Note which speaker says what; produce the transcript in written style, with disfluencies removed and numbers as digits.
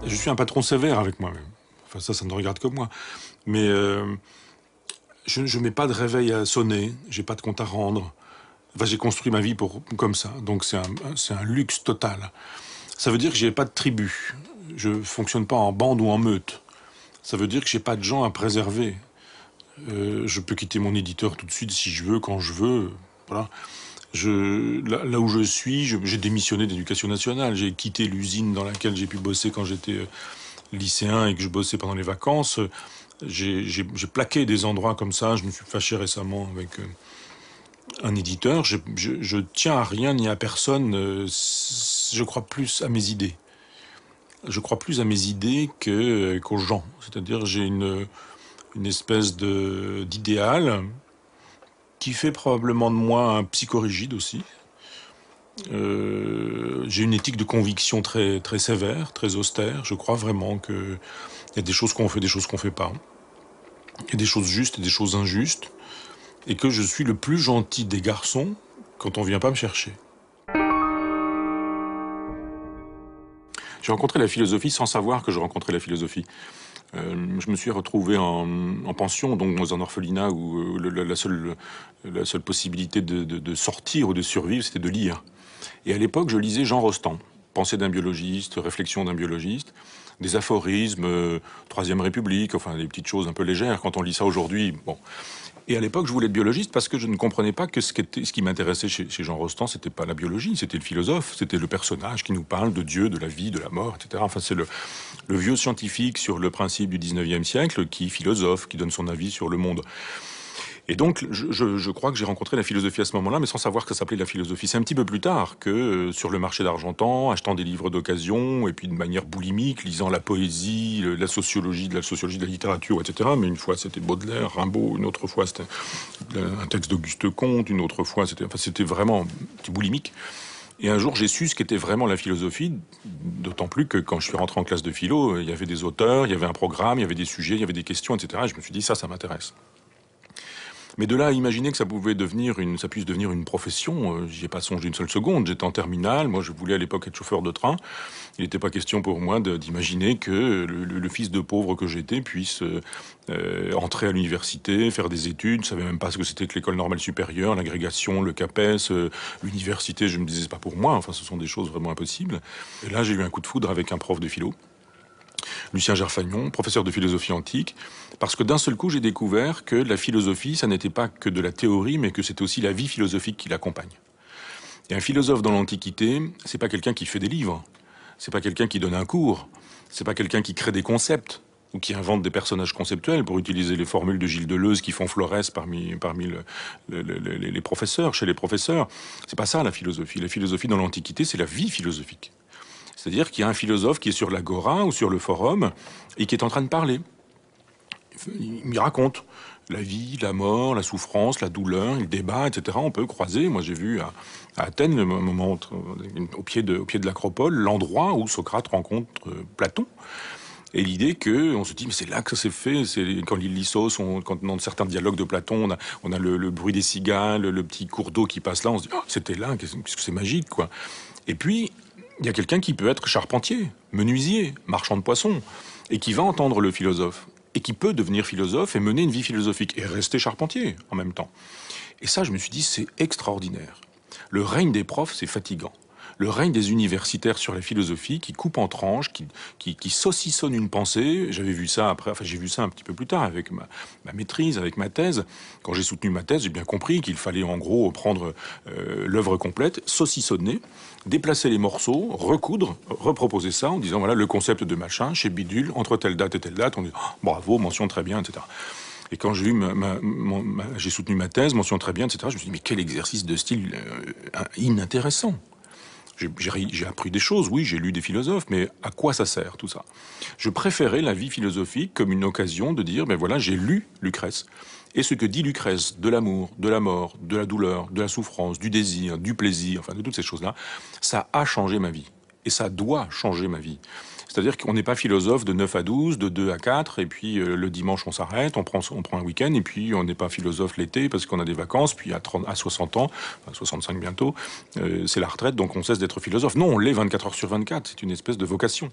Speaker 1: Je suis un patron sévère avec moi-même. Enfin, ça ne regarde que moi. Mais je mets pas de réveil à sonner, j'ai pas de compte à rendre. Enfin, j'ai construit ma vie comme ça. Donc c'est un luxe total. Ça veut dire que j'ai pas de tribu. Je fonctionne pas en bande ou en meute. Ça veut dire que j'ai pas de gens à préserver. Je peux quitter mon éditeur tout de suite si je veux, quand je veux. Voilà. Là où je suis, j'ai démissionné d'éducation nationale. J'ai quitté l'usine dans laquelle j'ai pu bosser quand j'étais lycéen et que je bossais pendant les vacances. J'ai plaqué des endroits comme ça. Je me suis fâché récemment avec un éditeur. Je tiens à rien ni à personne. Je crois plus à mes idées. Je crois plus à mes idées qu'aux gens. C'est-à-dire j'ai une espèce d'idéal qui fait probablement de moi un psychorigide aussi. J'ai une éthique de conviction très sévère, très austère. Je crois vraiment qu'il y a des choses qu'on fait, des choses qu'on fait pas. Il y a des choses justes et des choses injustes. Et que je suis le plus gentil des garçons quand on vient pas me chercher. J'ai rencontré la philosophie sans savoir que je rencontrais la philosophie. Je me suis retrouvé en pension, donc dans un orphelinat où la seule possibilité de sortir ou de survivre, c'était de lire. Et à l'époque, je lisais Jean Rostand, Pensée d'un biologiste, Réflexion d'un biologiste, des aphorismes, Troisième République, enfin des petites choses un peu légères. Quand on lit ça aujourd'hui, bon. Et à l'époque, je voulais être biologiste parce que je ne comprenais pas que ce qui m'intéressait chez Jean Rostand, c'était pas la biologie, c'était le philosophe, c'était le personnage qui nous parle de Dieu, de la vie, de la mort, etc. Enfin, c'est le vieux scientifique sur le principe du 19e siècle qui philosophe, qui donne son avis sur le monde. Et donc, je crois que j'ai rencontré la philosophie à ce moment-là, mais sans savoir que ça s'appelait la philosophie. C'est un petit peu plus tard que sur le marché d'Argentan, achetant des livres d'occasion, et puis de manière boulimique, lisant la poésie, la sociologie de la littérature, etc. Mais une fois, c'était Baudelaire, Rimbaud, une autre fois, c'était un texte d'Auguste Comte, une autre fois, c'était vraiment boulimique. Et un jour, j'ai su ce qu'était vraiment la philosophie, d'autant plus que quand je suis rentré en classe de philo, il y avait des auteurs, il y avait un programme, il y avait des sujets, il y avait des questions, etc. Et je me suis dit, ça m'intéresse. Mais de là à imaginer que ça puisse devenir une profession, j'y ai pas songé une seule seconde. J'étais en terminale, moi je voulais à l'époque être chauffeur de train. Il n'était pas question pour moi d'imaginer que le fils de pauvre que j'étais puisse entrer à l'université, faire des études. Je savais même pas ce que c'était que l'école normale supérieure, l'agrégation, le CAPES, l'université. Je me disais c'est pas pour moi. Enfin, ce sont des choses vraiment impossibles. Et là, j'ai eu un coup de foudre avec un prof de philo. Lucien Gerfagnon, professeur de philosophie antique, parce que d'un seul coup, j'ai découvert que la philosophie, ça n'était pas que de la théorie, mais que c'était aussi la vie philosophique qui l'accompagne. Et un philosophe dans l'Antiquité, c'est pas quelqu'un qui fait des livres, c'est pas quelqu'un qui donne un cours, c'est pas quelqu'un qui crée des concepts ou qui invente des personnages conceptuels, pour utiliser les formules de Gilles Deleuze qui font florès parmi les professeurs, chez les professeurs. C'est pas ça la philosophie. La philosophie dans l'Antiquité, c'est la vie philosophique. C'est-à-dire qu'il y a un philosophe qui est sur l'agora ou sur le forum et qui est en train de parler. Il raconte la vie, la mort, la souffrance, la douleur, il débat, etc. On peut croiser. Moi, j'ai vu à Athènes, le moment au pied de l'Acropole, l'endroit où Socrate rencontre Platon. Et l'idée on se dit, mais c'est là que ça s'est fait. C'est quand l'île Lissos, quand dans certains dialogues de Platon, on a le bruit des cigales, le petit cours d'eau qui passe là. On se dit, oh, c'était là, qu'est-ce que c'est magique, quoi. Et puis, il y a quelqu'un qui peut être charpentier, menuisier, marchand de poissons, et qui va entendre le philosophe, et qui peut devenir philosophe et mener une vie philosophique, et rester charpentier en même temps. Et ça, je me suis dit, c'est extraordinaire. Le règne des profs, c'est fatigant. Le règne des universitaires sur la philosophie qui coupe en tranches, qui saucissonne une pensée. J'avais vu ça après, enfin j'ai vu ça un petit peu plus tard avec ma maîtrise, avec ma thèse. Quand j'ai soutenu ma thèse, j'ai bien compris qu'il fallait en gros prendre l'œuvre complète, saucissonner, déplacer les morceaux, recoudre, reproposer ça en disant voilà le concept de machin chez Bidule entre telle date et telle date. On dit oh, bravo, mention très bien, etc. Et quand j'ai soutenu ma thèse, mention très bien, etc., je me suis dit, mais quel exercice de style inintéressant. J'ai appris des choses, oui, j'ai lu des philosophes, mais à quoi ça sert tout ça? Je préférais la vie philosophique comme une occasion de dire, ben voilà, j'ai lu Lucrèce. Et ce que dit Lucrèce de l'amour, de la mort, de la douleur, de la souffrance, du désir, du plaisir, enfin de toutes ces choses-là, ça a changé ma vie. Et ça doit changer ma vie. C'est-à-dire qu'on n'est pas philosophe de 9 à 12, de 2 à 4, et puis le dimanche on s'arrête, on prend un week-end, et puis on n'est pas philosophe l'été parce qu'on a des vacances, puis à 60 ans, enfin 65 bientôt, c'est la retraite, donc on cesse d'être philosophe. Non, on l'est 24 heures sur 24, c'est une espèce de vocation.